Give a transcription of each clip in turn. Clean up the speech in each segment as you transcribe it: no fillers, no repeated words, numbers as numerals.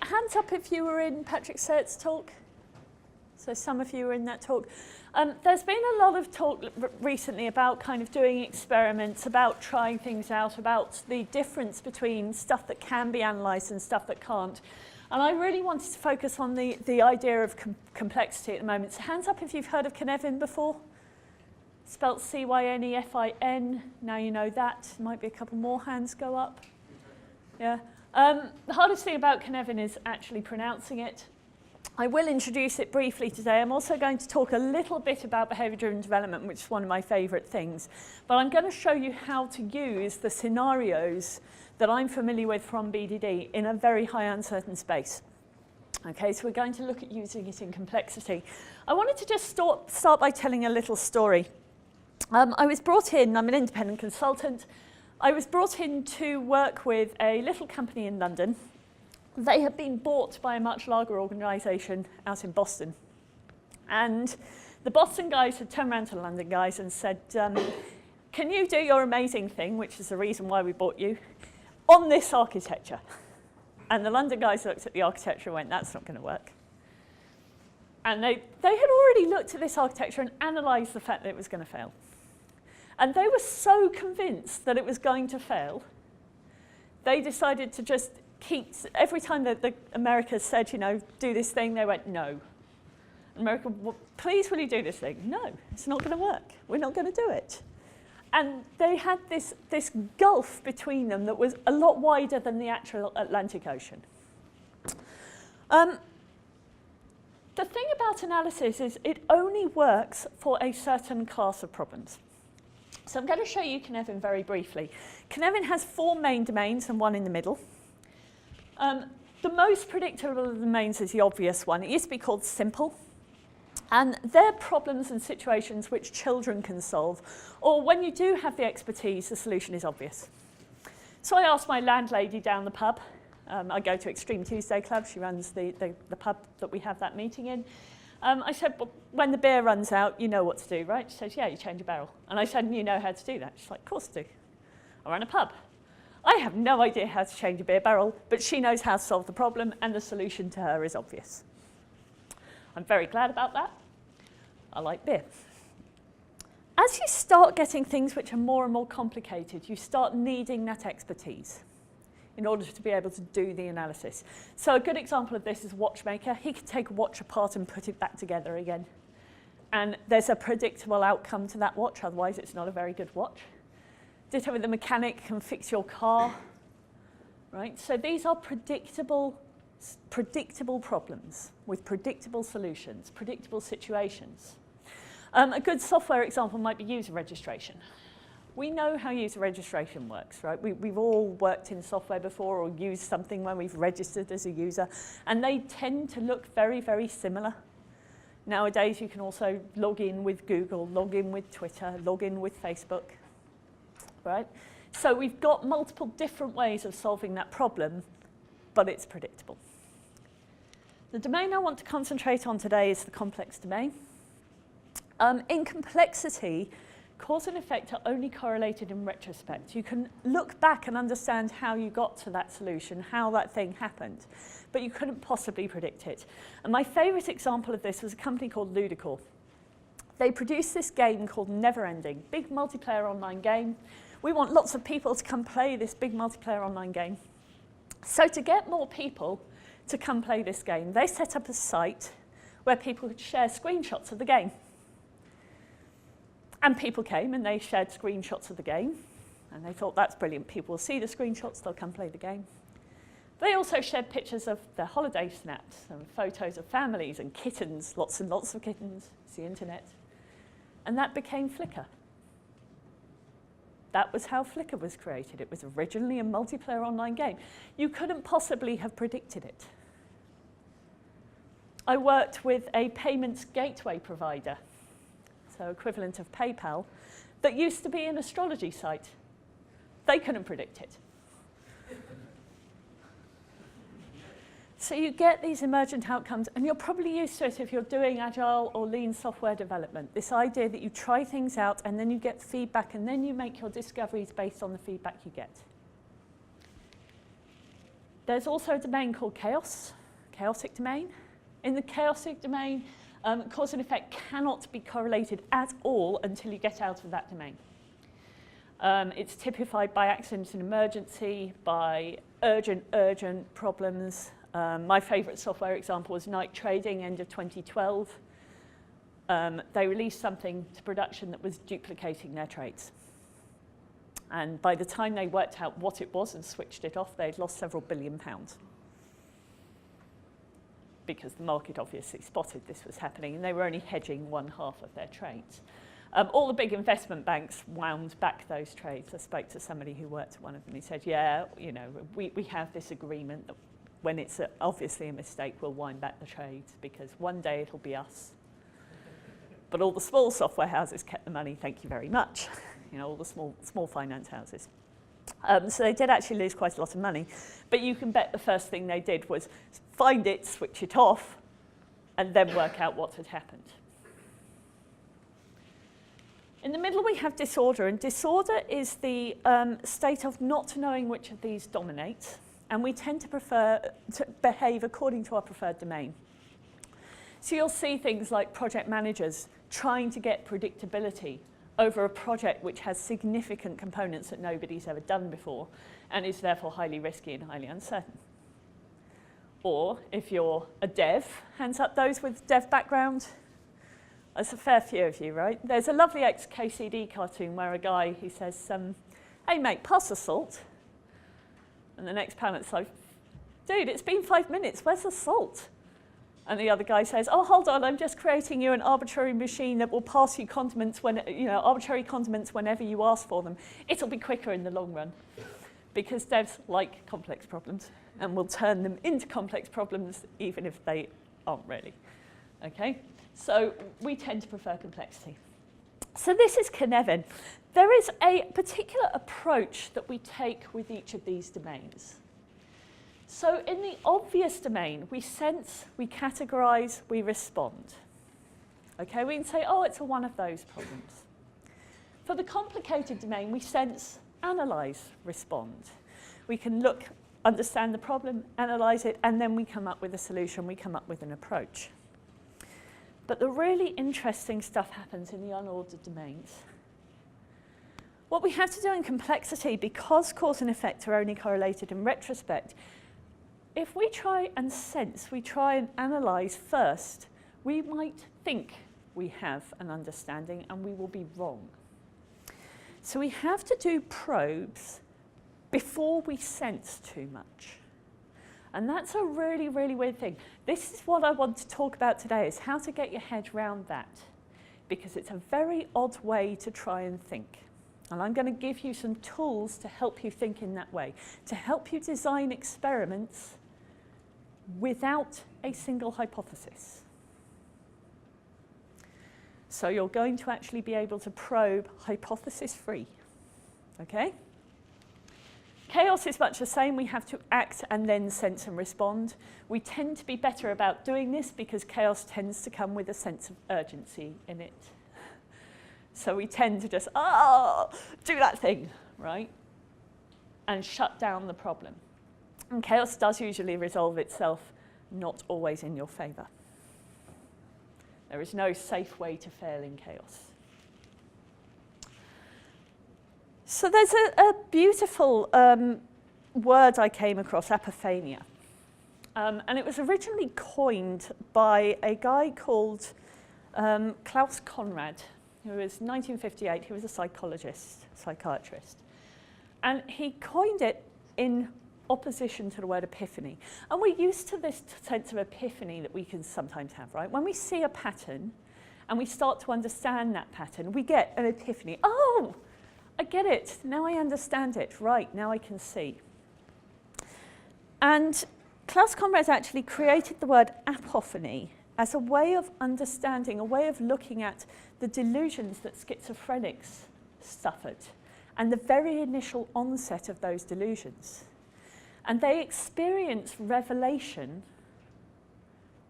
hands up if you were in Patrick Sayert's talk? So some of you were in that talk. There's been a lot of talk recently about kind of doing experiments, about trying things out, about the difference between stuff that can be analysed and stuff that can't. And I really wanted to focus on the idea of complexity at the moment. So hands up if you've heard of Cynefin before. Spelt C-Y-N-E-F-I-N. Now you know that. Might be a couple more hands go up. Yeah. The hardest thing about Cynefin is actually pronouncing it. I will introduce it briefly today. I'm also going to talk a little bit about behaviour-driven development, which is one of my favourite things. But I'm going to show you how to use the scenarios that I'm familiar with from BDD in a very high uncertain space. Okay, so we're going to look at using it in complexity. I wanted to just start by telling a little story. I was brought in, I'm an independent consultant. I was brought in to work with a little company in London. They had been bought by a much larger organisation out in Boston. And the Boston guys had turned around to the London guys and said, can you do your amazing thing, which is the reason why we bought you, on this architecture? And the London guys looked at the architecture and went, that's not going to work. And they had already looked at this architecture and analysed the fact that it was going to fail. And they were so convinced that it was going to fail, they decided to just keep, every time that the America said, you know, do this thing, they went, no. America, well, please will you do this thing? No, it's not going to work. We're not going to do it. And they had this gulf between them that was a lot wider than the actual Atlantic Ocean. The thing about analysis is it only works for a certain class of problems. So I'm going to show you Cynefin very briefly. Cynefin has 4 main domains and 1 in the middle. The most predictable of the domains is the obvious one. It used to be called simple. And they're problems and situations which children can solve. Or when you do have the expertise, the solution is obvious. So I asked my landlady down the pub. I go to Extreme Tuesday Club. She runs the pub that we have that meeting in. I said, well, when the beer runs out, you know what to do, right? She says, yeah, you change a barrel. And I said, you know how to do that? She's like, of course I do. I run a pub. I have no idea how to change a beer barrel, but she knows how to solve the problem, and the solution to her is obvious. I'm very glad about that. I like beer. As you start getting things which are more and more complicated, you start needing that expertise in order to be able to do the analysis. So a good example of this is a watchmaker. He can take a watch apart and put it back together again. And there's a predictable outcome to that watch, otherwise it's not a very good watch. Ditto with the mechanic can fix your car, right? So these are predictable problems with predictable solutions, predictable situations. A good software example might be user registration. We know how user registration works, right? We've all worked in software before or used something when we've registered as a user, and they tend to look very, very similar. Nowadays, you can also log in with Google, log in with Twitter, log in with Facebook, right? So we've got multiple different ways of solving that problem, but it's predictable. The domain I want to concentrate on today is the complex domain. In complexity, cause and effect are only correlated in retrospect. You can look back and understand how you got to that solution, how that thing happened, but you couldn't possibly predict it. And my favourite example of this was a company called Ludicor. They produced this game called Neverending, big multiplayer online game. We want lots of people to come play this big multiplayer online game. So to get more people to come play this game, they set up a site where people could share screenshots of the game. And people came and they shared screenshots of the game. And they thought, that's brilliant. People will see the screenshots, they'll come play the game. They also shared pictures of their holiday snaps and photos of families and kittens, lots and lots of kittens. It's the internet. And that became Flickr. That was how Flickr was created. It was originally a multiplayer online game. You couldn't possibly have predicted it. I worked with a payments gateway provider, so equivalent of PayPal, that used to be an astrology site. They couldn't predict it. So you get these emergent outcomes, and you're probably used to it if you're doing agile or lean software development. This idea that you try things out, and then you get feedback, and then you make your discoveries based on the feedback you get. There's also a domain called chaos, chaotic domain. In the chaotic domain, cause and effect cannot be correlated at all until you get out of that domain. It's typified by accident and emergency, by urgent problems. My favourite software example was Night Trading, end of 2012. They released something to production that was duplicating their trades. And by the time they worked out what it was and switched it off, they'd lost several £billion. Because the market obviously spotted this was happening, and they were only hedging one half of their trades. All the big investment banks wound back those trades. I spoke to somebody who worked at one of them. He said, yeah, you know, we have this agreement that when it's obviously a mistake, we'll wind back the trades because one day it'll be us. But all the small software houses kept the money, thank you very much. You know, all the small finance houses. So they did actually lose quite a lot of money. But you can bet the first thing they did was find it, switch it off, and then work out what had happened. In the middle, we have disorder. And disorder is the state of not knowing which of these dominates. And we tend to prefer to behave according to our preferred domain. So you'll see things like project managers trying to get predictability over a project which has significant components that nobody's ever done before and is therefore highly risky and highly uncertain. Or if you're a dev, hands up those with dev background. There's a fair few of you, right? There's a lovely ex-KCD cartoon where a guy, he says, hey mate, pass the salt. And the next panel's like, dude, it's been 5 minutes, where's the salt? And the other guy says, oh, hold on, I'm just creating you an arbitrary machine that will pass you condiments when, you know, arbitrary condiments whenever you ask for them. It'll be quicker in the long run because devs like complex problems and will turn them into complex problems even if they aren't really. Okay, so we tend to prefer complexity. So this is Cynefin. There is a particular approach that we take with each of these domains. So in the obvious domain, we sense, we categorize, we respond. Okay, we can say, oh, it's a one of those problems. For the complicated domain, we sense, analyze, respond. We can look, understand the problem, analyze it, and then we come up with a solution, we come up with an approach. But the really interesting stuff happens in the unordered domains. What we have to do in complexity, because cause and effect are only correlated in retrospect, if we try and sense, we try and analyze first, we might think we have an understanding and we will be wrong. So we have to do probes before we sense too much. And that's a really, really weird thing. This is what I want to talk about today, is how to get your head around that. Because it's a very odd way to try and think. And I'm going to give you some tools to help you think in that way, to help you design experiments without a single hypothesis. So you're going to actually be able to probe hypothesis-free. Okay? Chaos is much the same. We have to act and then sense and respond. We tend to be better about doing this because chaos tends to come with a sense of urgency in it. So we tend to just, do that thing, right? And shut down the problem. And chaos does usually resolve itself, not always in your favor. There is no safe way to fail in chaos. So there's a beautiful word I came across, Epifania. And it was originally coined by a guy called Klaus Conrad, who was 1958. He was a psychiatrist. And he coined it in opposition to the word epiphany. And we're used to this sense of epiphany that we can sometimes have, right? When we see a pattern and we start to understand that pattern, we get an epiphany. Oh, I get it. Now I understand it. Right, now I can see. And Klaus Conrad actually created the word apophany as a way of understanding, a way of looking at the delusions that schizophrenics suffered and the very initial onset of those delusions. And they experience revelation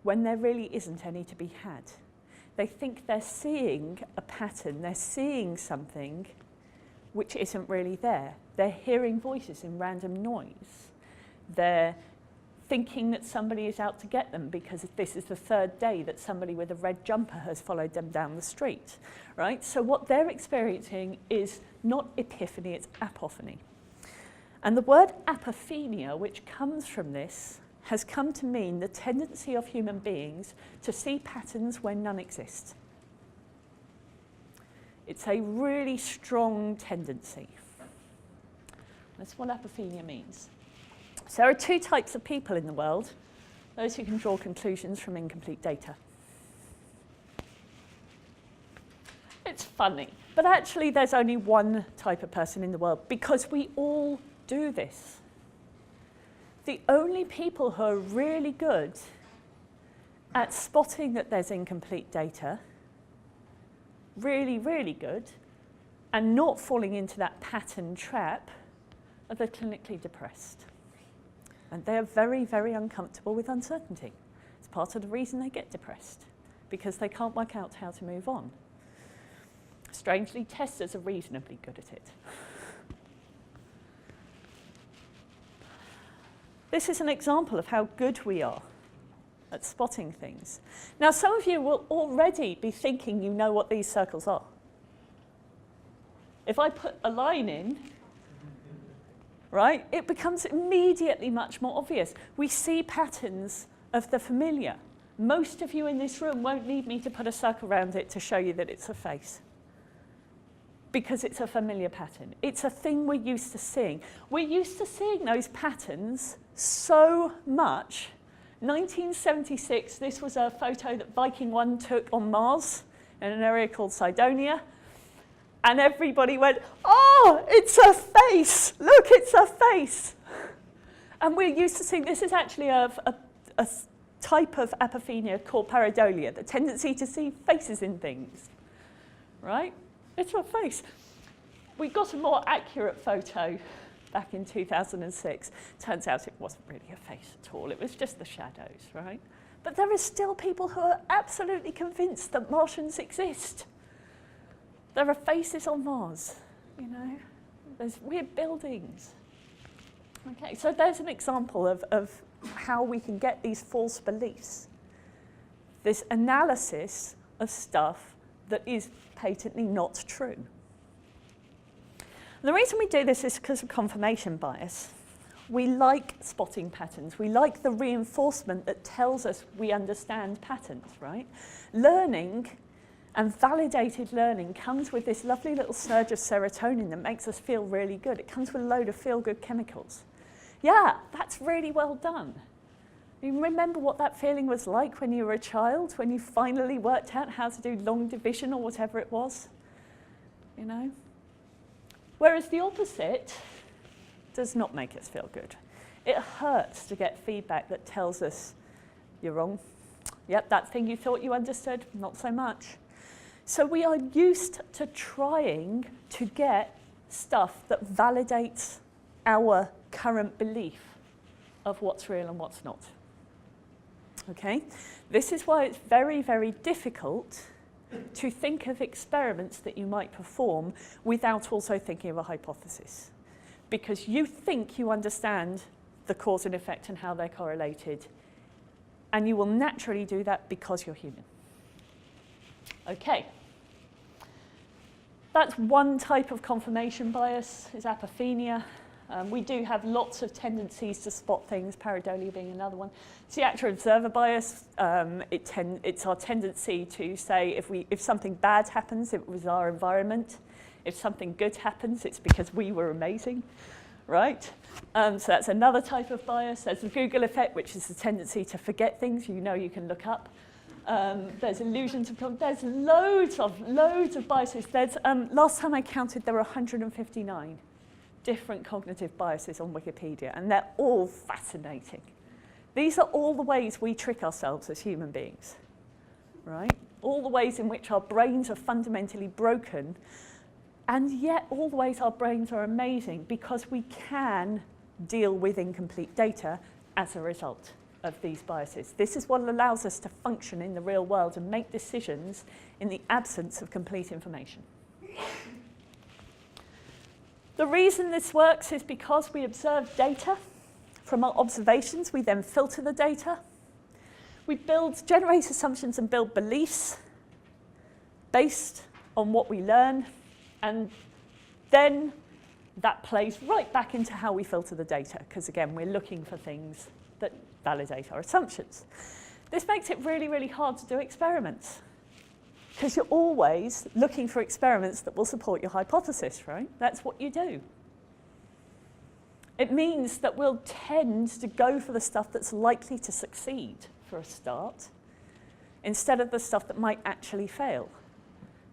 when there really isn't any to be had. They think they're seeing a pattern, they're seeing something which isn't really there. They're hearing voices in random noise. They're thinking that somebody is out to get them because this is the third day that somebody with a red jumper has followed them down the street, right? So what they're experiencing is not epiphany, it's apophany. And the word Epifania, which comes from this, has come to mean the tendency of human beings to see patterns when none exist. It's a really strong tendency. That's what Epifania means. So there are two types of people in the world: those who can draw conclusions from incomplete data. It's funny, but actually there's only one type of person in the world, because we all do this. The only people who are really good at spotting that there's incomplete data, really, really good, and not falling into that pattern trap, are the clinically depressed. And they're very, very uncomfortable with uncertainty. It's part of the reason they get depressed, because they can't work out how to move on. Strangely, testers are reasonably good at it. This is an example of how good we are at spotting things. Now, some of you will already be thinking you know what these circles are. If I put a line in, right, it becomes immediately much more obvious. We see patterns of the familiar. Most of you in this room won't need me to put a circle around it to show you that it's a face, because it's a familiar pattern. It's a thing we're used to seeing. We're used to seeing those patterns so much. 1976, this was a photo that Viking 1 took on Mars in an area called Cydonia. And everybody went, oh, it's a face. Look, it's a face. And we're used to seeing, this is actually a type of Epifania called pareidolia, the tendency to see faces in things, right? It's a face. We got a more accurate photo back in 2006. Turns out it wasn't really a face at all. It was just the shadows, right? But there are still people who are absolutely convinced that Martians exist. There are faces on Mars, you know. There's weird buildings. Okay, so there's an example of how we can get these false beliefs. This analysis of stuff that is patently not true. And the reason we do this is because of confirmation bias. We like spotting patterns. We like the reinforcement that tells us we understand patterns, right? Learning and validated learning comes with this lovely little surge of serotonin that makes us feel really good. It comes with a load of feel-good chemicals. Yeah, that's really well done. You remember what that feeling was like when you were a child, when you finally worked out how to do long division or whatever it was? You know? Whereas the opposite does not make us feel good. It hurts to get feedback that tells us you're wrong. Yep, that thing you thought you understood, not so much. So we are used to trying to get stuff that validates our current belief of what's real and what's not. Okay? This is why it's very, very difficult to think of experiments that you might perform without also thinking of a hypothesis. Because you think you understand the cause and effect and how they're correlated, and you will naturally do that because you're human. Okay. That's one type of confirmation bias, is apophenia. We do have lots of tendencies to spot things, pareidolia being another one. It's the actor-observer bias. It's our tendency to say if something bad happens, it was our environment. If something good happens, it's because we were amazing, right? So that's another type of bias. There's the Google effect, which is the tendency to forget things you know you can look up. There's illusions of, there's loads of biases. There's, last time I counted, there were 159 different cognitive biases on Wikipedia, and they're all fascinating. These are all the ways we trick ourselves as human beings, right? All the ways in which our brains are fundamentally broken, and yet all the ways our brains are amazing because we can deal with incomplete data as a result of these biases. This is what allows us to function in the real world and make decisions in the absence of complete information. The reason this works is because we observe data From our observations, we then filter the data. We generate assumptions and build beliefs based on what we learn, and then that plays right back into how we filter the data, because again, we're looking for things that validate our assumptions. This makes it really, really hard to do experiments, because you're always looking for experiments that will support your hypothesis, right? That's what you do. It means that we'll tend to go for the stuff that's likely to succeed for a start, instead of the stuff that might actually fail.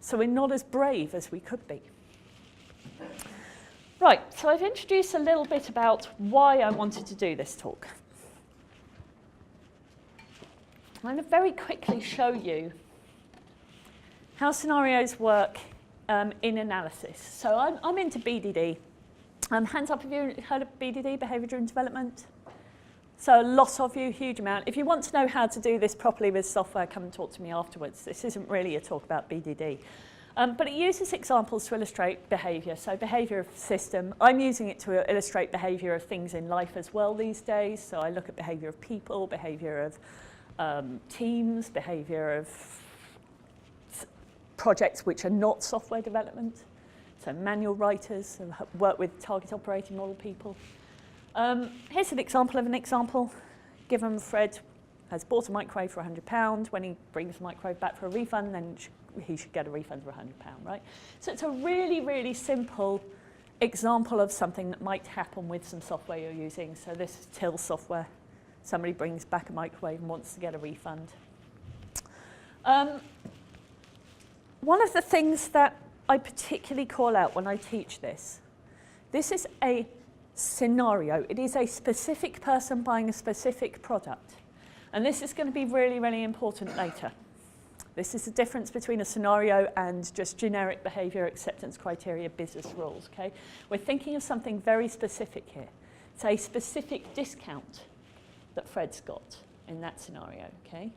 So we're not as brave as we could be. Right, so I've introduced a little bit about why I wanted to do this talk. I'm going to very quickly show you how scenarios work in analysis. So I'm into BDD. Hands up if you've heard of BDD, behaviour-driven development. So a lot of you, huge amount. If you want to know how to do this properly with software, come and talk to me afterwards. This isn't really a talk about BDD. But it uses examples to illustrate behaviour. So behaviour of system. I'm using it to illustrate behaviour of things in life as well these days. So I look at behaviour of people, behaviour of teams, behaviour of projects which are not software development. So manual writers, work with target operating model people. Here's an example of an example. Given Fred has bought a microwave for £100. When he brings the microwave back for a refund, then he should get a refund for £100, right? So it's a really, really simple example of something that might happen with some software you're using. So this is till software. Somebody brings back a microwave and wants to get a refund. One of the things that I particularly call out when I teach this is a scenario. It is a specific person buying a specific product. And this is going to be really, really important later. This is the difference between a scenario and just generic behaviour acceptance criteria business rules, okay? We're thinking of something very specific here. It's a specific discount that Fred's got in that scenario, okay?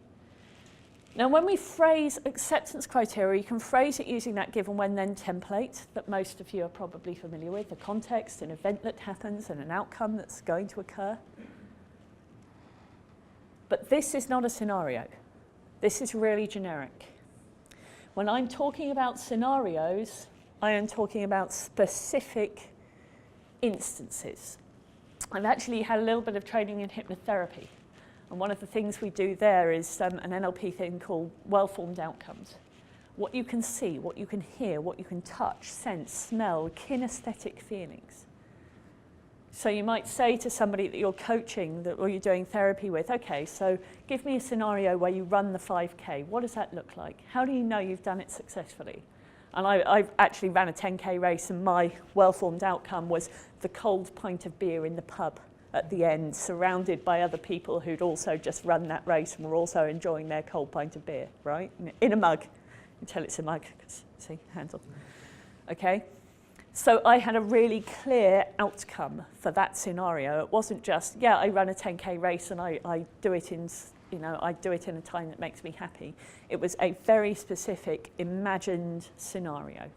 Now, when we phrase acceptance criteria, you can phrase it using that given when then template that most of you are probably familiar with, the context, an event that happens and an outcome that's going to occur. But this is not a scenario. This is really generic. When I'm talking about scenarios, I am talking about specific instances. I've actually had a little bit of training in hypnotherapy. And one of the things we do there is an NLP thing called Wellformed outcomes. What you can see, what you can hear, what you can touch, sense, smell, kinesthetic feelings. So you might say to somebody that you're coaching or you're doing therapy with, okay, so give me a scenario where you run the 5K. What does that look like? How do you know you've done it successfully? And I've actually ran a 10K race, and my well-formed outcome was the cold pint of beer in the pub at the end, surrounded by other people who'd also just run that race and were also enjoying their cold pint of beer, right? In a mug. You can tell it's a mug, because, see, handle. Okay? So I had a really clear outcome for that scenario. It wasn't just, yeah, I run a 10K race and I do it in, I do it in a time that makes me happy. It was a very specific, imagined scenario.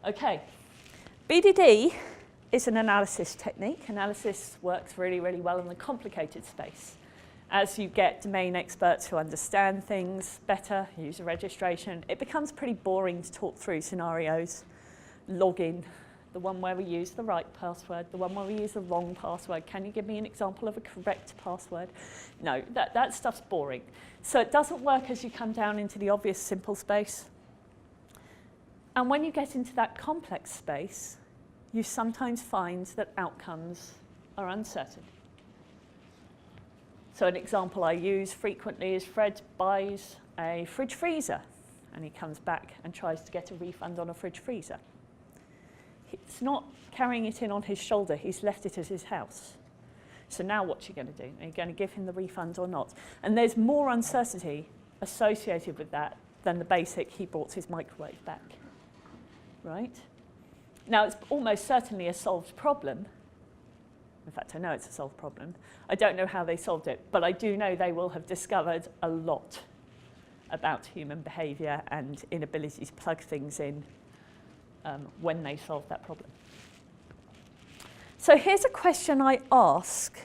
Okay, BDD is an analysis technique. Analysis works really, really well in the complicated space. As you get domain experts who understand things better, user registration, it becomes pretty boring to talk through scenarios. Login, the one where we use the right password, the one where we use the wrong password. Can you give me an example of a correct password? No, that stuff's boring. So it doesn't work as you come down into the obvious simple space. And when you get into that complex space, you sometimes find that outcomes are uncertain. So an example I use frequently is Fred buys a fridge freezer and he comes back and tries to get a refund on a fridge freezer. He's not carrying it in on his shoulder, he's left it at his house. So now what's he going to do? Are you going to give him the refund or not? And there's more uncertainty associated with that than the basic he brought his microwave back, right? Now it's almost certainly a solved problem. In fact, I know it's a solved problem. I don't know how they solved it, but I do know they will have discovered a lot about human behaviour and inability to plug things in when they solve that problem. So here's a question I ask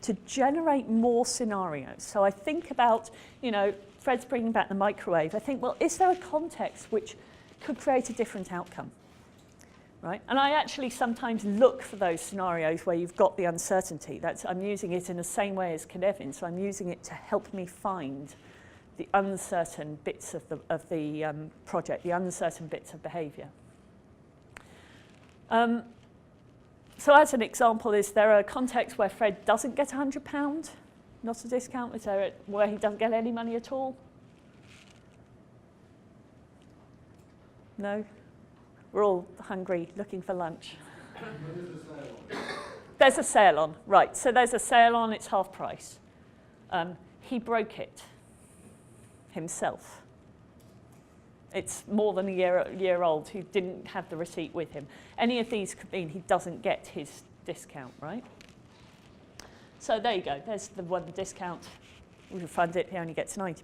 to generate more scenarios. So I think about, you know, Fred's bringing back the microwave. I think, well, is there a context which could create a different outcome? Right? And I actually sometimes look for those scenarios where you've got the uncertainty. I'm using it in the same way as Kevin, so I'm using it to help me find the uncertain bits of the project, the uncertain bits of behaviour. So as an example, is there a context where Fred doesn't get £100, not a discount? Is there where he doesn't get any money at all? No? We're all hungry, looking for lunch. There's a sale on, right. So there's a sale on, it's half price. He broke it himself. It's more than a year old. He didn't have the receipt with him. Any of these could mean he doesn't get his discount, right? So there you go. There's the one discount. We refund it. He only gets £90.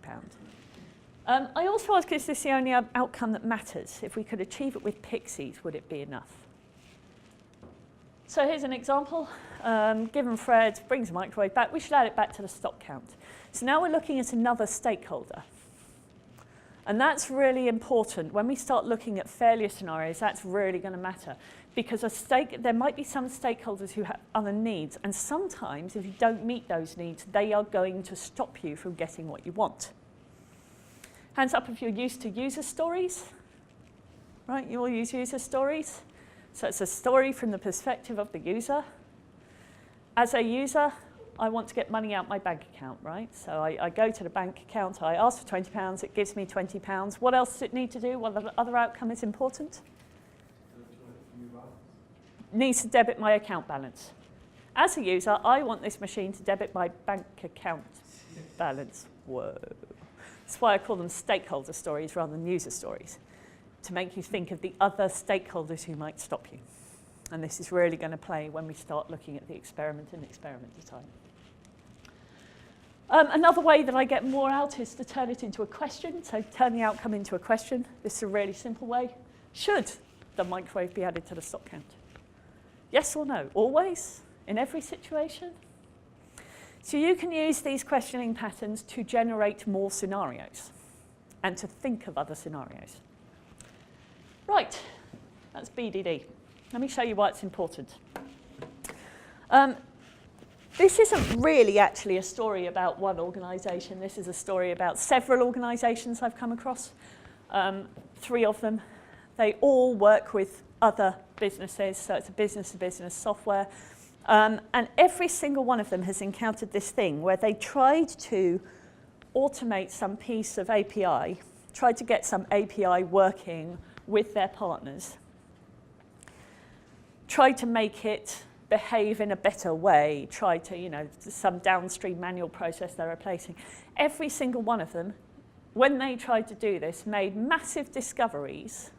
I also ask, is this the only outcome that matters? If we could achieve it with pixies, would it be enough? So here's an example. Given Fred brings a microwave back, we should add it back to the stock count. So now we're looking at another stakeholder. And that's really important. When we start looking at failure scenarios, that's really going to matter. Because there might be some stakeholders who have other needs. And sometimes, if you don't meet those needs, they are going to stop you from getting what you want. Hands up if you're used to user stories. Right, you all use user stories. So it's a story from the perspective of the user. As a user, I want to get money out my bank account, right? So I go to the bank account, I ask for £20, it gives me £20. What else does it need to do? What other outcome is important? Needs to debit my account balance. As a user, I want this machine to debit my bank account balance. Whoa. That's why I call them stakeholder stories rather than user stories, to make you think of the other stakeholders who might stop you. And this is really going to play when we start looking at the experiment and experiment design. Another way that I get more out is to turn it into a question. So turn the outcome into a question. This is a really simple way. Should the microwave be added to the stock count? Yes or no? Always? In every situation? So you can use these questioning patterns to generate more scenarios and to think of other scenarios. Right, that's BDD. Let me show you why it's important. This isn't really actually a story about one organisation. This is a story about several organisations I've come across, 3 of them. They all work with other businesses, so it's a business-to-business software. And every single one of them has encountered this thing where they tried to automate some piece of API, tried to get some API working with their partners, tried to make it behave in a better way, tried to, you know, some downstream manual process they're replacing. Every single one of them, when they tried to do this, made massive discoveries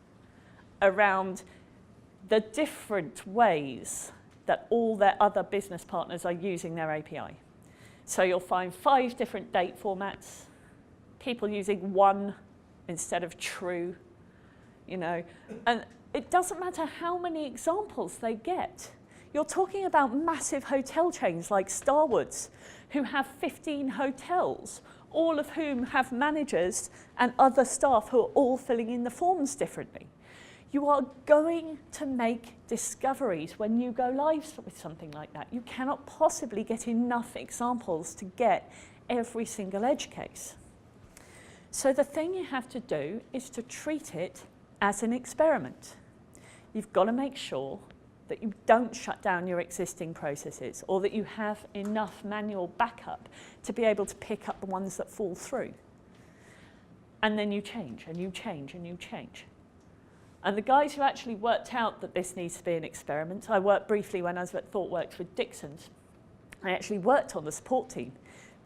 around the different ways that all their other business partners are using their API. So you'll find 5 different date formats, people using 1 instead of true, you know, and it doesn't matter how many examples they get. You're talking about massive hotel chains like Starwoods, who have 15 hotels, all of whom have managers and other staff who are all filling in the forms differently. You are going to make discoveries when you go live with something like that. You cannot possibly get enough examples to get every single edge case. So the thing you have to do is to treat it as an experiment. You've got to make sure that you don't shut down your existing processes or that you have enough manual backup to be able to pick up the ones that fall through. And then you change and you change and you change. And the guys who actually worked out that this needs to be an experiment, I worked briefly when I was at ThoughtWorks with Dixon's. I actually worked on the support team,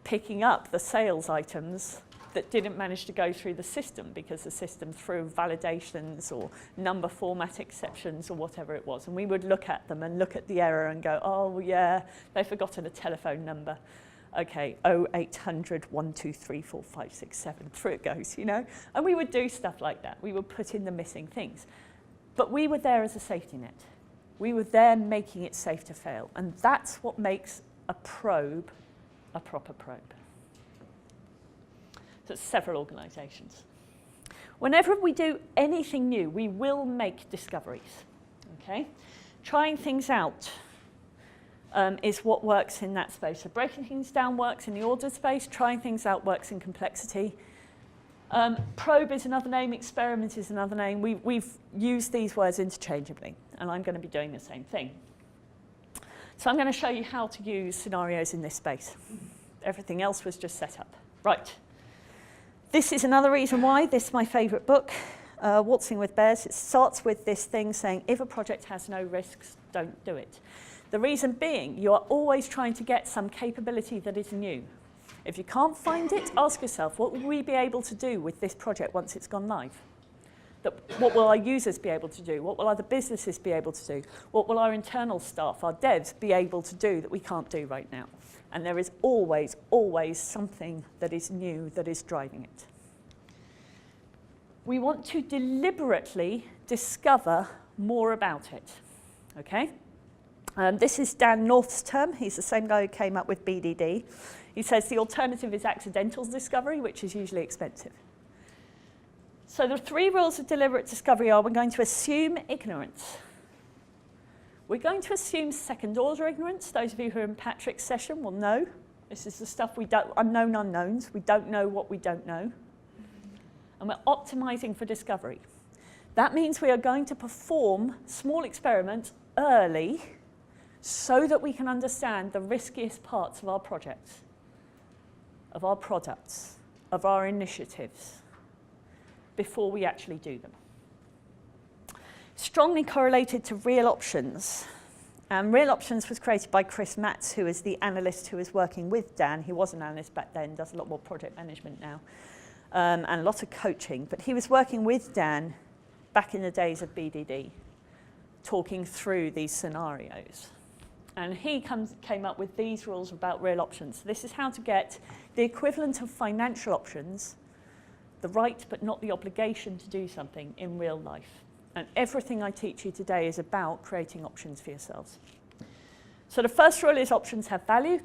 picking up the sales items that didn't manage to go through the system because the system threw validations or number format exceptions or whatever it was. And we would look at them and look at the error and go, oh yeah, they've forgotten a telephone number. Okay, 0800 123 4567, through it goes, you know? And we would do stuff like that. We would put in the missing things. But we were there as a safety net. We were there making it safe to fail. And that's what makes a probe a proper probe. So it's several organisations. Whenever we do anything new, we will make discoveries. Okay? Trying things out is what works in that space. So breaking things down works in the ordered space. Trying things out works in complexity. Probe is another name. Experiment is another name. We've used these words interchangeably, and I'm going to be doing the same thing. So I'm going to show you how to use scenarios in this space. Everything else was just set up. Right. This is another reason why this is my favourite book, Waltzing with Bears. It starts with this thing saying, if a project has no risks, don't do it. The reason being, you are always trying to get some capability that is new. If you can't find it, ask yourself, what will we be able to do with this project once it's gone live? What will our users be able to do? What will other businesses be able to do? What will our internal staff, our devs, be able to do that we can't do right now? And there is always, always something that is new that is driving it. We want to deliberately discover more about it. Okay? This is Dan North's term. He's the same guy who came up with BDD. He says the alternative is accidental discovery, which is usually expensive. So the 3 rules of deliberate discovery are: we're going to assume ignorance. We're going to assume second-order ignorance. Those of you who are in Patrick's session will know. This is the stuff we don't, unknown unknowns. We don't know what we don't know. And we're optimizing for discovery. That means we are going to perform small experiments early so that we can understand the riskiest parts of our projects, of our products, of our initiatives, before we actually do them. Strongly correlated to real options. Real options was created by Chris Matz, who is the analyst who is working with Dan. He was an analyst back then, does a lot more project management now, and a lot of coaching. But he was working with Dan back in the days of BDD, talking through these scenarios. And he came up with these rules about real options. So this is how to get the equivalent of financial options, the right but not the obligation to do something in real life. And everything I teach you today is about creating options for yourselves. So the first rule is options have value.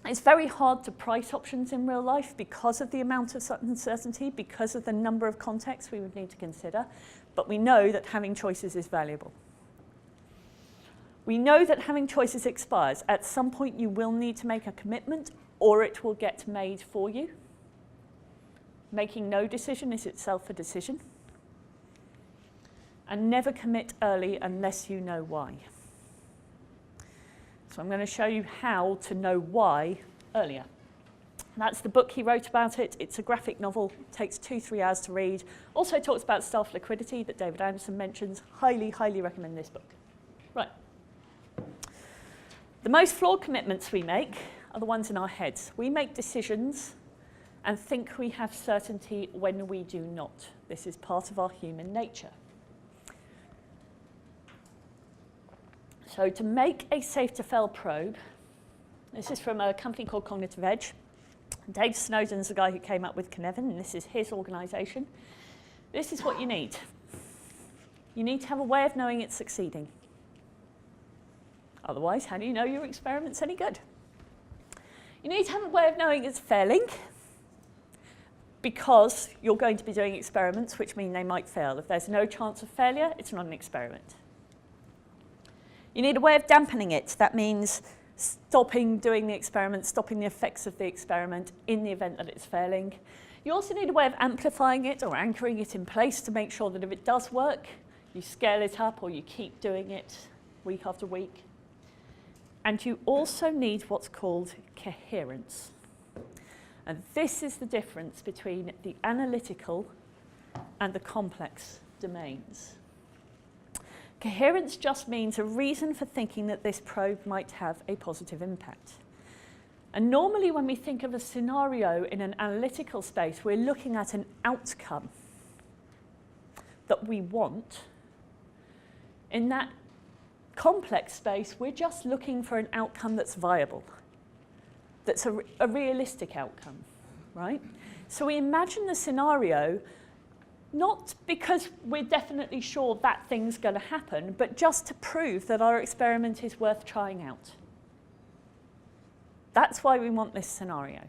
It's very hard to price options in real life because of the amount of uncertainty, because of the number of contexts we would need to consider. But we know that having choices is valuable. We know that having choices expires. At some point you will need to make a commitment, or it will get made for you. Making no decision is itself a decision. And never commit early unless you know why. So I'm going to show you how to know why earlier. That's the book he wrote about it. It's a graphic novel. It takes 2-3 hours to read. Also talks about staff liquidity that David Anderson mentions. Highly, highly recommend this book. Right. The most flawed commitments we make are the ones in our heads. We make decisions and think we have certainty when we do not. This is part of our human nature. So to make a safe-to-fail probe, this is from a company called Cognitive Edge. Dave Snowden's the guy who came up with Cynefin, and this is his organisation. This is what you need. You need to have a way of knowing it's succeeding. Otherwise, how do you know your experiment's any good? You need to have a way of knowing it's failing, because you're going to be doing experiments which mean they might fail. If there's no chance of failure, it's not an experiment. You need a way of dampening it. That means stopping doing the experiment, stopping the effects of the experiment in the event that it's failing. You also need a way of amplifying it or anchoring it in place to make sure that if it does work, you scale it up or you keep doing it week after week. And you also need what's called coherence. And this is the difference between the analytical and the complex domains. Coherence just means a reason for thinking that this probe might have a positive impact. And normally when we think of a scenario in an analytical space, we're looking at an outcome that we want. In that complex space, we're just looking for an outcome that's viable, that's a realistic outcome, right? So we imagine the scenario Not because we're definitely sure that thing's going to happen, but just to prove that our experiment is worth trying out. That's why we want this scenario.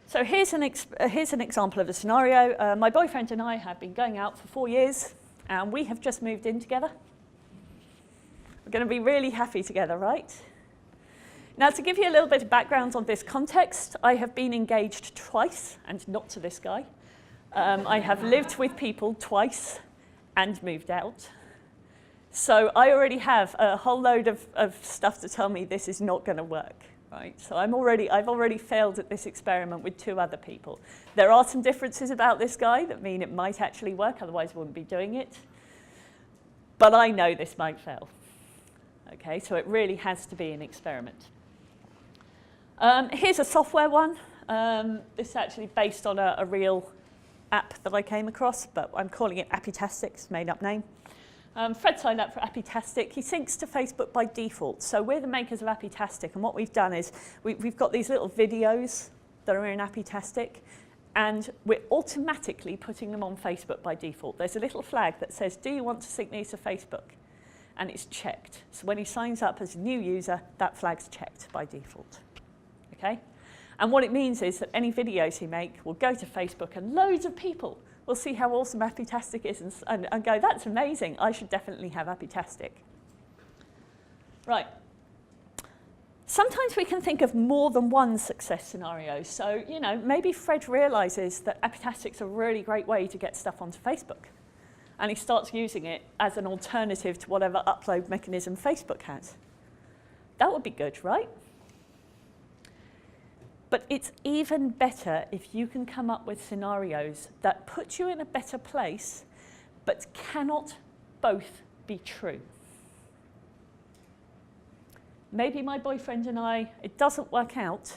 So here's an example of a scenario. My boyfriend and I have been going out for 4 years, and we have just moved in together. We're going to be really happy together, right? Now, to give you a little bit of background on this context, I have been engaged twice, and not to this guy. I have lived with people twice and moved out. So I already have a whole load of stuff to tell me this is not going to work, right? So I've already failed at this experiment with 2 other people. There are some differences about this guy that mean it might actually work, otherwise I wouldn't be doing it. But I know this might fail. Okay, so it really has to be an experiment. Here's a software one. This is actually based on a real app that I came across, but I'm calling it Epitastic, it's a made-up name. Fred signed up for Epitastic. He syncs to Facebook by default. So we're the makers of Epitastic, and what we've done is we've got these little videos that are in Epitastic, and we're automatically putting them on Facebook by default. There's a little flag that says, do you want to sync these to Facebook? And it's checked. So when he signs up as a new user, that flag's checked by default. Okay? And what it means is that any videos he makes will go to Facebook, and loads of people will see how awesome Epitastic is and go, that's amazing, I should definitely have Epitastic. Right. Sometimes we can think of more than one success scenario. So, you know, maybe Fred realizes that Epitastic's a really great way to get stuff onto Facebook. And he starts using it as an alternative to whatever upload mechanism Facebook has. That would be good, right? But it's even better if you can come up with scenarios that put you in a better place, but cannot both be true. Maybe my boyfriend and I, it doesn't work out,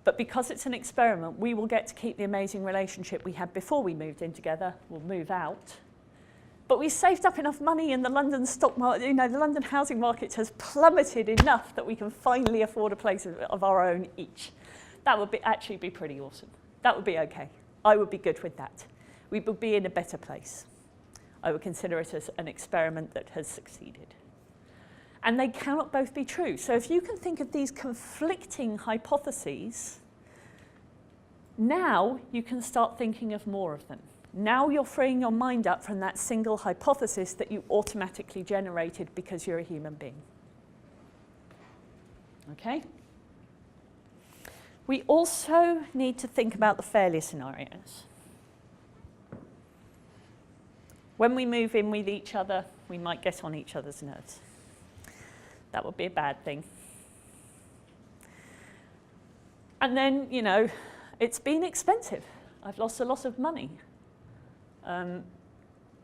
but because it's an experiment, we will get to keep the amazing relationship we had before we moved in together. We'll move out. But we saved up enough money, and the London stock market, you know, the London housing market has plummeted enough that we can finally afford a place of our own each. That would actually be pretty awesome. That would be okay. I would be good with that. We would be in a better place. I would consider it as an experiment that has succeeded. And they cannot both be true. So if you can think of these conflicting hypotheses, now you can start thinking of more of them. Now you're freeing your mind up from that single hypothesis that you automatically generated because you're a human being. Okay? We also need to think about the failure scenarios. When we move in with each other, we might get on each other's nerves. That would be a bad thing. And then, you know, it's been expensive. I've lost a lot of money.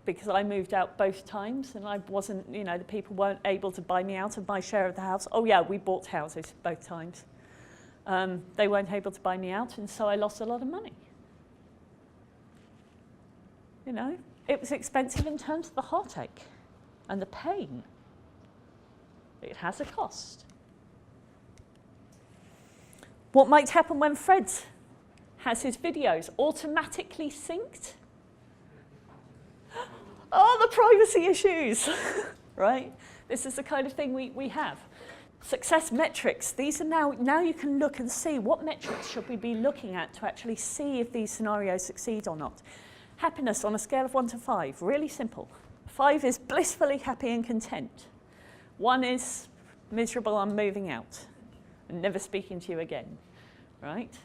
Because I moved out both times, and I wasn't, you know, the people weren't able to buy me out of my share of the house. Oh yeah, we bought houses both times. They weren't able to buy me out, and so I lost a lot of money. You know, it was expensive in terms of the heartache and the pain. It has a cost. What might happen when Fred has his videos automatically synced? Oh, the privacy issues, right? This is the kind of thing we have. Success metrics, these are now you can look and see what metrics should we be looking at to actually see if these scenarios succeed or not. Happiness on a scale of 1 to 5, really simple. 5 is blissfully happy and content. 1 is miserable, I'm moving out and never speaking to you again, right?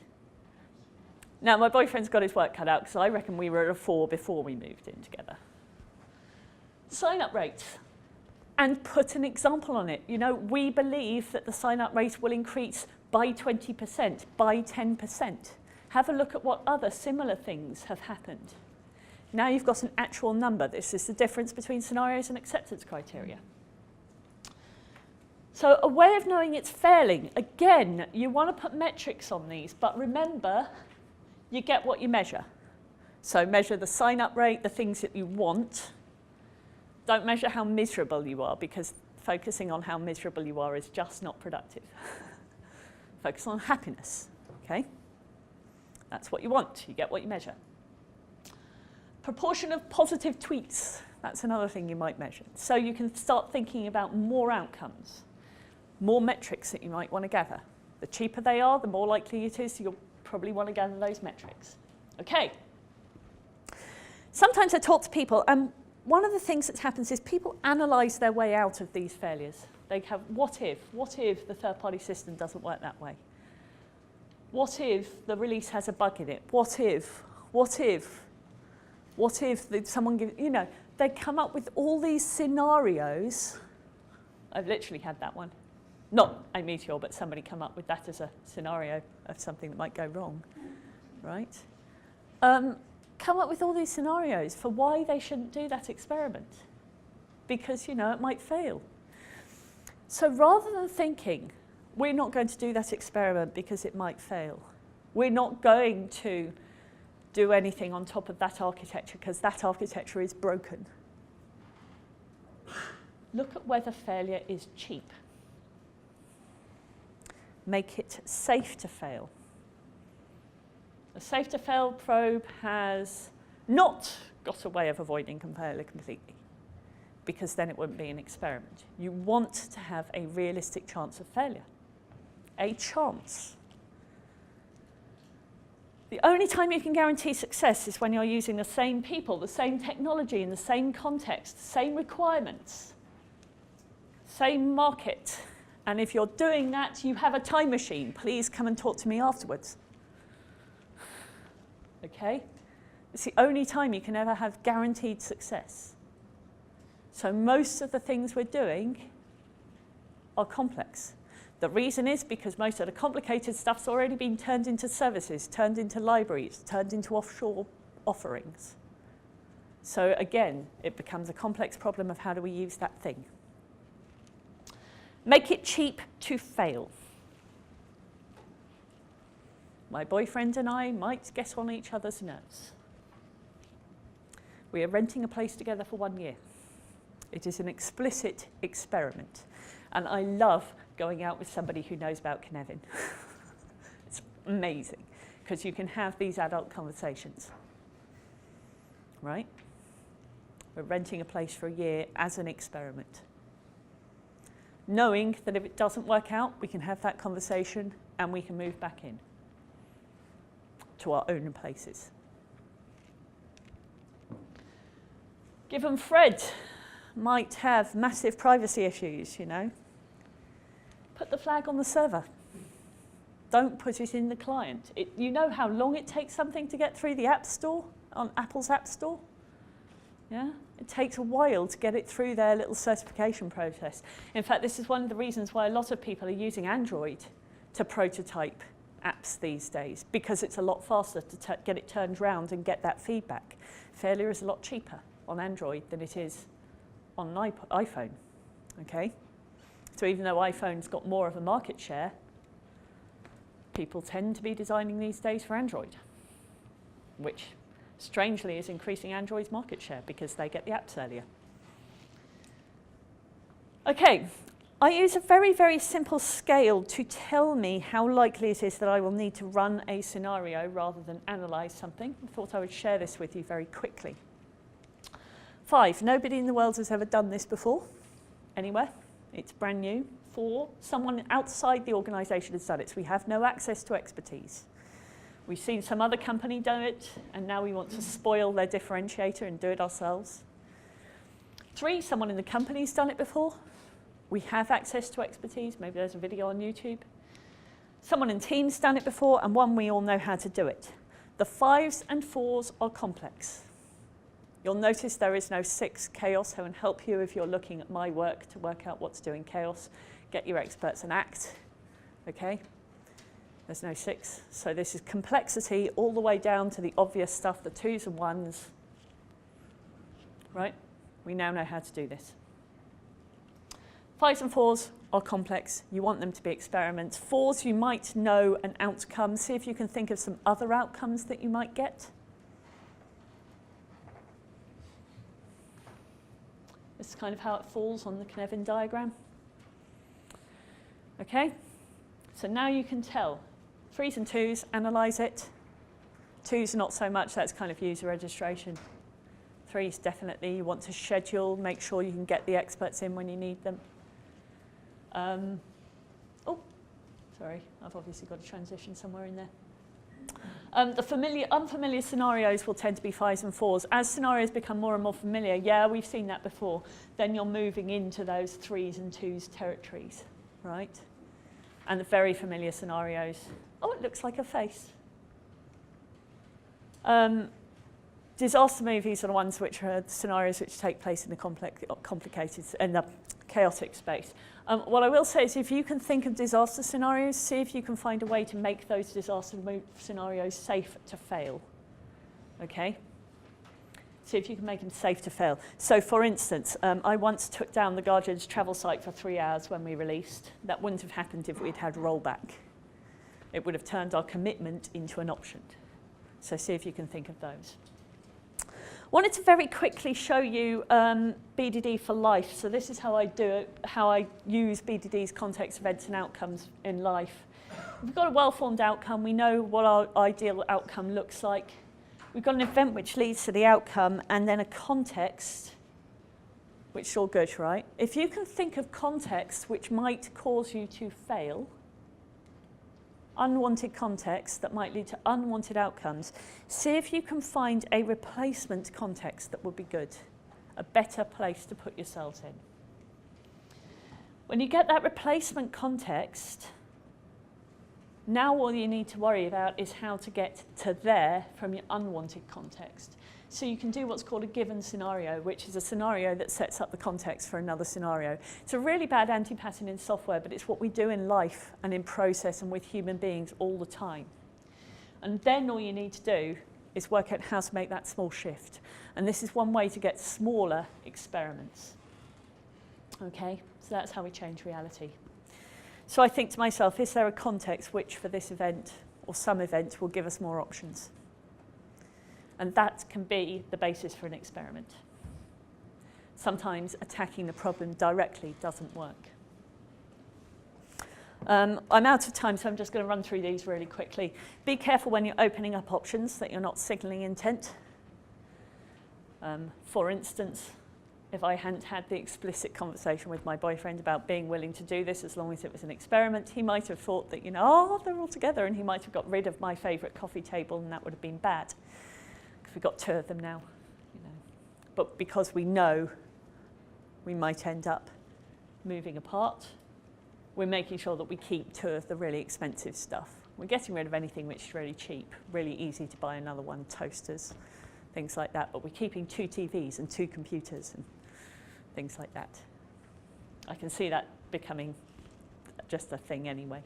Now, my boyfriend's got his work cut out because I reckon we were at a 4 before we moved in together. Sign-up rates, and put an example on it. You know, we believe that the sign-up rate will increase by 20%, by 10%. Have a look at what other similar things have happened. Now you've got an actual number. This is the difference between scenarios and acceptance criteria. So a way of knowing it's failing, again, you want to put metrics on these, but remember, you get what you measure. So measure the sign-up rate, the things that you want. Don't measure how miserable you are, because focusing on how miserable you are is just not productive. Focus on happiness, okay? That's what you want. You get what you measure. Proportion of positive tweets. That's another thing you might measure. So you can start thinking about more outcomes, more metrics that you might want to gather. The cheaper they are, the more likely it is you'll probably want to gather those metrics. Okay. Sometimes I talk to people, and one of the things that happens is people analyse their way out of these failures. They have, what if the third-party system doesn't work that way? What if the release has a bug in it? What if someone gives, you know, they come up with all these scenarios. I've literally had that one. Not a meteor, but somebody come up with that as a scenario of something that might go wrong, right? Come up with all these scenarios for why they shouldn't do that experiment. Because, you know, it might fail. So rather than thinking, we're not going to do that experiment because it might fail, we're not going to do anything on top of that architecture because that architecture is broken. Look at whether failure is cheap. Make it safe to fail. The safe to fail probe has not got a way of avoiding failure completely, because then it wouldn't be an experiment. You want to have a realistic chance of failure. A chance. The only time you can guarantee success is when you're using the same people, the same technology, in the same context, same requirements, same market. And if you're doing that, you have a time machine. Please come and talk to me afterwards. Okay? It's the only time you can ever have guaranteed success. So most of the things we're doing are complex. The reason is because most of the complicated stuff's already been turned into services, turned into libraries, turned into offshore offerings. So again, it becomes a complex problem of how do we use that thing. Make it cheap to fail. My boyfriend and I might get on each other's nerves. We are renting a place together for 1 year. It is an explicit experiment. And I love going out with somebody who knows about Cynefin. It's amazing, because you can have these adult conversations, right? We're renting a place for a year as an experiment. Knowing that if it doesn't work out, we can have that conversation and we can move back in to our own places. Given Fred might have massive privacy issues, you know, put the flag on the server. Don't put it in the client. You know how long it takes something to get through the App Store, on Apple's App Store? Yeah? It takes a while to get it through their little certification process. In fact, this is one of the reasons why a lot of people are using Android to prototype apps these days, because it's a lot faster to get it turned around and get that feedback. Failure is a lot cheaper on Android than it is on an iPhone, okay? So even though iPhone's got more of a market share, people tend to be designing these days for Android, which strangely is increasing Android's market share because they get the apps earlier. Okay, I use a very, very simple scale to tell me how likely it is that I will need to run a scenario rather than analyze something. I thought I would share this with you very quickly. 5, nobody in the world has ever done this before, anywhere. It's brand new. 4, someone outside the organisation has done it, so we have no access to expertise. We've seen some other company do it, and now we want to spoil their differentiator and do it ourselves. 3, someone in the company's done it before. We have access to expertise. Maybe there's a video on YouTube. Someone in Teams done it before, and 1, we all know how to do it. The 5s and 4s are complex. You'll notice there is no 6 chaos. I will help you if you're looking at my work to work out what to do in chaos. Get your experts and act, okay? There's no 6. So this is complexity all the way down to the obvious stuff, the 2s and 1s, right? We now know how to do this. 5s and 4s are complex. You want them to be experiments. 4s, you might know an outcome. See if you can think of some other outcomes that you might get. This is kind of how it falls on the Cynefin diagram. Okay, so now you can tell. 3s and 2s, analyse it. 2s not so much, that's kind of user registration. threes, definitely. You want to schedule, make sure you can get the experts in when you need them. Oh, sorry, I've obviously got a transition somewhere in there. The unfamiliar scenarios will tend to be 5s and 4s. As scenarios become more and more familiar, yeah, we've seen that before, then you're moving into those 3s and 2s territories, right? And the very familiar scenarios. Oh, it looks like a face. Disaster movies are the ones which are scenarios which take place in the complicated, in the chaotic space. What I will say is if you can think of disaster scenarios, see if you can find a way to make those disaster scenarios safe to fail. Okay? See if you can make them safe to fail. So for instance, I once took down the Guardian's travel site for 3 hours when we released. That wouldn't have happened if we'd had rollback. It would have turned our commitment into an option. So see if you can think of those. Wanted to very quickly show you BDD for life. So this is how I do it, how I use BDD's context, events and outcomes in life. We've got a well-formed outcome. We know what our ideal outcome looks like. We've got an event which leads to the outcome and then a context, which is all good, right? If you can think of context which might cause you to fail, unwanted context that might lead to unwanted outcomes, see if you can find a replacement context that would be good, a better place to put yourselves in. When you get that replacement context, now all you need to worry about is how to get to there from your unwanted context. So you can do what's called a given scenario, which is a scenario that sets up the context for another scenario. It's a really bad anti-pattern in software, but it's what we do in life and in process and with human beings all the time. And then all you need to do is work out how to make that small shift. And this is one way to get smaller experiments. Okay, so that's how we change reality. So I think to myself, is there a context which for this event or some event will give us more options? And that can be the basis for an experiment. Sometimes attacking the problem directly doesn't work. I'm out of time, so I'm just going to run through these really quickly. Be careful when you're opening up options that you're not signaling intent. For instance, if I hadn't had the explicit conversation with my boyfriend about being willing to do this as long as it was an experiment, he might have thought that, you know, oh, they're all together, and he might have got rid of my favourite coffee table, and that would have been bad. We've got 2 of them now, you know. But because we know we might end up moving apart, we're making sure that we keep 2 of the really expensive stuff. We're getting rid of anything which is really cheap, really easy to buy another one, toasters, things like that. But we're keeping 2 TVs and 2 computers and things like that. I can see that becoming just a thing anyway.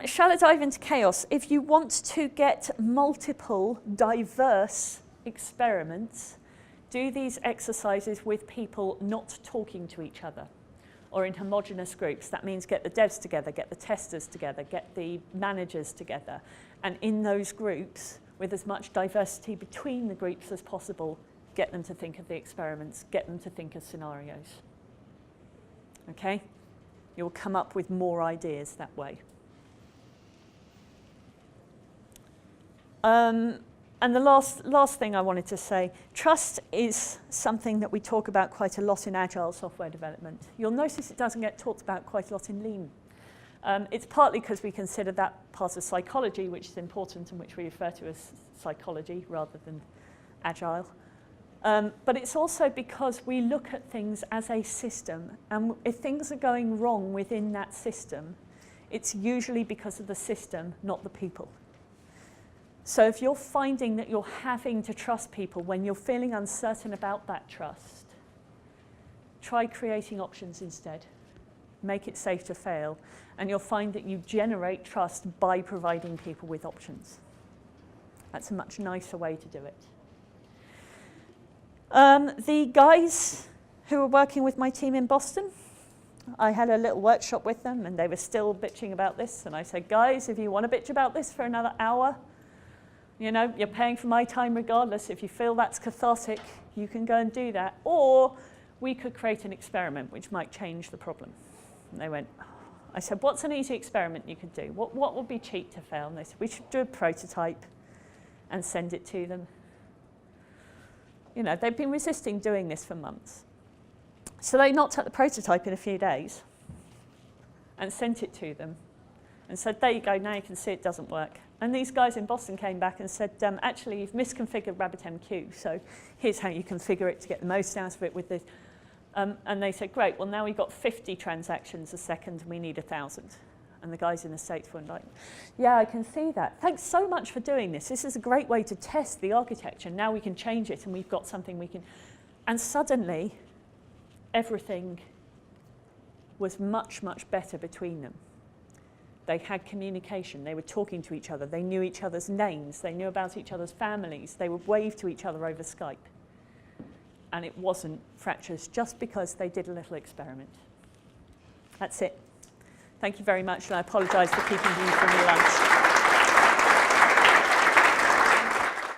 Shall I dive into chaos? If you want to get multiple, diverse experiments, do these exercises with people not talking to each other or in homogeneous groups. That means get the devs together, get the testers together, get the managers together. And in those groups, with as much diversity between the groups as possible, get them to think of the experiments, get them to think of scenarios. Okay? You'll come up with more ideas that way. And the last thing I wanted to say, trust is something that we talk about quite a lot in agile software development. You'll notice it doesn't get talked about quite a lot in lean. It's partly because we consider that part of psychology, which is important and which we refer to as psychology rather than agile. But it's also because we look at things as a system, and if things are going wrong within that system, it's usually because of the system, not the people. So if you're finding that you're having to trust people when you're feeling uncertain about that trust, try creating options instead. Make it safe to fail, and you'll find that you generate trust by providing people with options. That's a much nicer way to do it. The guys who were working with my team in Boston, I had a little workshop with them, and they were still bitching about this, and I said, guys, if you want to bitch about this for another hour, you know, you're paying for my time regardless. If you feel that's cathartic, you can go and do that. Or we could create an experiment which might change the problem. And they went, oh. I said, what's an easy experiment you could do? What would be cheap to fail? And they said, we should do a prototype and send it to them. You know, they've been resisting doing this for months. So they knocked out the prototype in a few days and sent it to them and said, there you go, now you can see it doesn't work. And these guys in Boston came back and said, actually, you've misconfigured RabbitMQ, so here's how you configure it to get the most out of it with this. And they said, great, well, now we've got 50 transactions a second, and we need 1,000. And the guys in the States were like, yeah, I can see that. Thanks so much for doing this. This is a great way to test the architecture. Now we can change it, and we've got something we can... And suddenly, everything was much, much better between them. They had communication. They were talking to each other. They knew each other's names. They knew about each other's families. They would wave to each other over Skype. And it wasn't fractures just because they did a little experiment. That's it. Thank you very much, and I apologise for keeping you from your lunch.